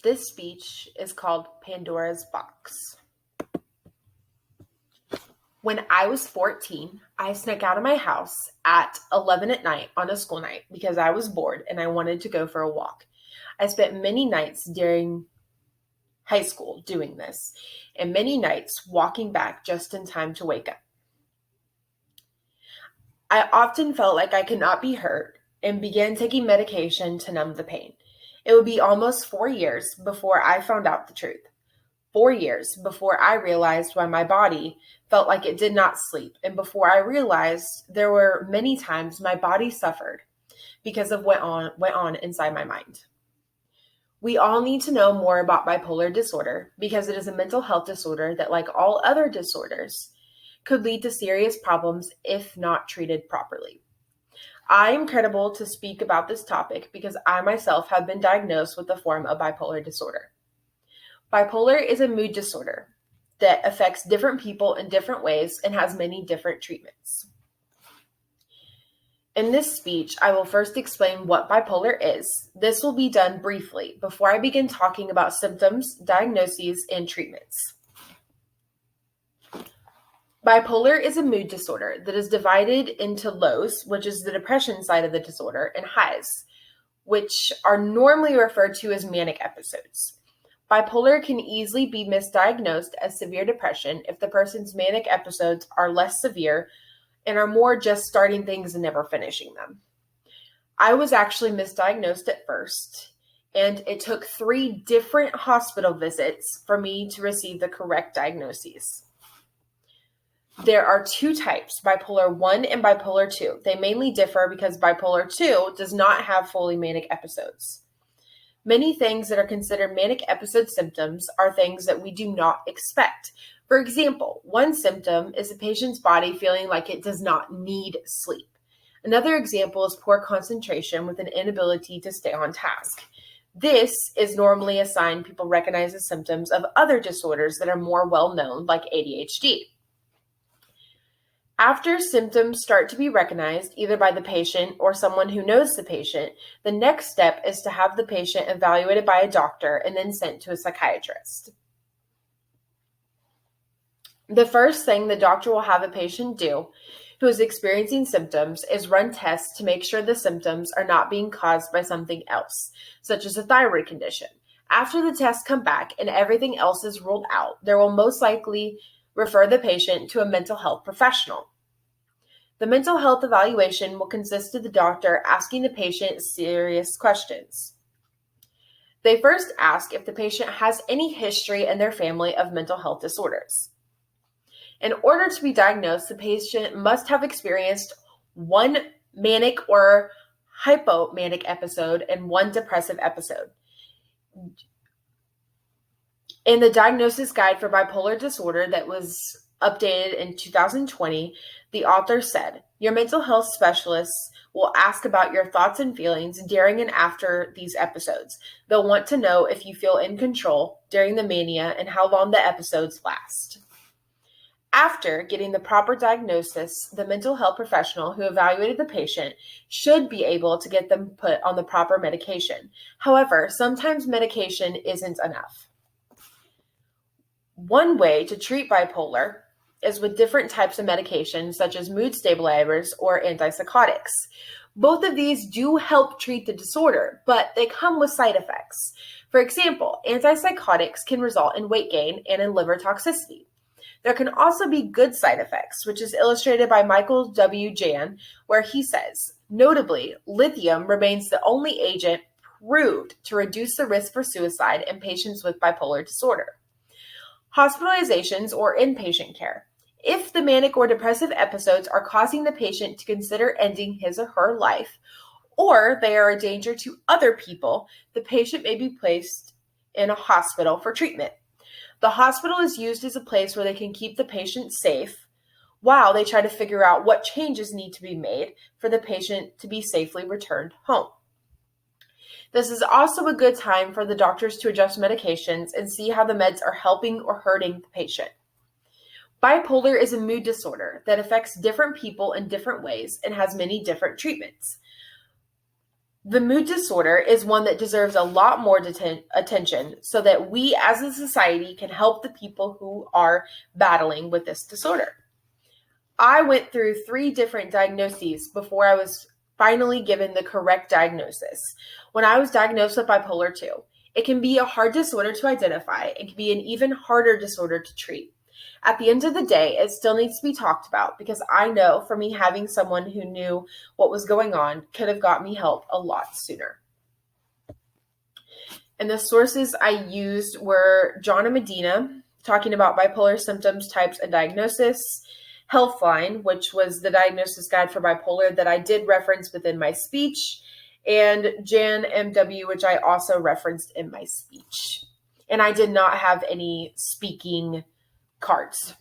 This speech is called Pandora's Box. When I was 14, I snuck out of my house at 11 at night on a school night because I was bored and I wanted to go for a walk. I spent many nights during high school doing this, and many nights walking back just in time to wake up. I often felt like I could not be hurt and began taking medication to numb the pain. It would be almost 4 years before I found out the truth. 4 years before I realized why my body felt like it did not sleep, and before I realized there were many times my body suffered because of what went on inside my mind. We all need to know more about bipolar disorder because it is a mental health disorder that, like all other disorders, could lead to serious problems if not treated properly. I am credible to speak about this topic because I myself have been diagnosed with a form of bipolar disorder. Bipolar is a mood disorder that affects different people in different ways and has many different treatments. In this speech, I will first explain what bipolar is. This will be done briefly before I begin talking about symptoms, diagnoses, and treatments. Bipolar is a mood disorder that is divided into lows, which is the depression side of the disorder, and highs, which are normally referred to as manic episodes. Bipolar can easily be misdiagnosed as severe depression if the person's manic episodes are less severe and are more just starting things and never finishing them. I was actually misdiagnosed at first, and it took 3 different hospital visits for me to receive the correct diagnoses. There are 2 types, bipolar 1 and bipolar 2. They mainly differ because bipolar 2 does not have fully manic episodes. Many things that are considered manic episode symptoms are things that we do not expect. For example, one symptom is a patient's body feeling like it does not need sleep. Another example is poor concentration with an inability to stay on task. This is normally a sign people recognize as symptoms of other disorders that are more well known, like ADHD. After symptoms start to be recognized, either by the patient or someone who knows the patient, the next step is to have the patient evaluated by a doctor and then sent to a psychiatrist. The first thing the doctor will have a patient do who is experiencing symptoms is run tests to make sure the symptoms are not being caused by something else, such as a thyroid condition. After the tests come back and everything else is ruled out, there will most likely refer the patient to a mental health professional. The mental health evaluation will consist of the doctor asking the patient serious questions. They first ask if the patient has any history in their family of mental health disorders. In order to be diagnosed, the patient must have experienced 1 manic or hypomanic episode and 1 depressive episode. In the diagnosis guide for bipolar disorder that was updated in 2020, the author said, "Your mental health specialists will ask about your thoughts and feelings during and after these episodes. They'll want to know if you feel in control during the mania and how long the episodes last." After getting the proper diagnosis, the mental health professional who evaluated the patient should be able to get them put on the proper medication. However, sometimes medication isn't enough. One way to treat bipolar is with different types of medications, such as mood stabilizers or antipsychotics. Both of these do help treat the disorder, but they come with side effects. For example, antipsychotics can result in weight gain and in liver toxicity. There can also be good side effects, which is illustrated by Michael W. Jan, where he says, notably, lithium remains the only agent proved to reduce the risk for suicide in patients with bipolar disorder. Hospitalizations or inpatient care. If the manic or depressive episodes are causing the patient to consider ending his or her life, or they are a danger to other people, the patient may be placed in a hospital for treatment. The hospital is used as a place where they can keep the patient safe while they try to figure out what changes need to be made for the patient to be safely returned home. This is also a good time for the doctors to adjust medications and see how the meds are helping or hurting the patient. Bipolar is a mood disorder that affects different people in different ways and has many different treatments. The mood disorder is one that deserves a lot more attention so that we as a society can help the people who are battling with this disorder. I went through 3 different diagnoses before I was finally given the correct diagnosis. When I was diagnosed with bipolar 2, it can be a hard disorder to identify and can be an even harder disorder to treat. At the end of the day, it still needs to be talked about because I know for me having someone who knew what was going on could have got me help a lot sooner. And the sources I used were John and Medina talking about bipolar symptoms, types, and diagnosis, Healthline, which was the diagnosis guide for bipolar that I did reference within my speech, and Jan MW, which I also referenced in my speech. And I did not have any speaking cards.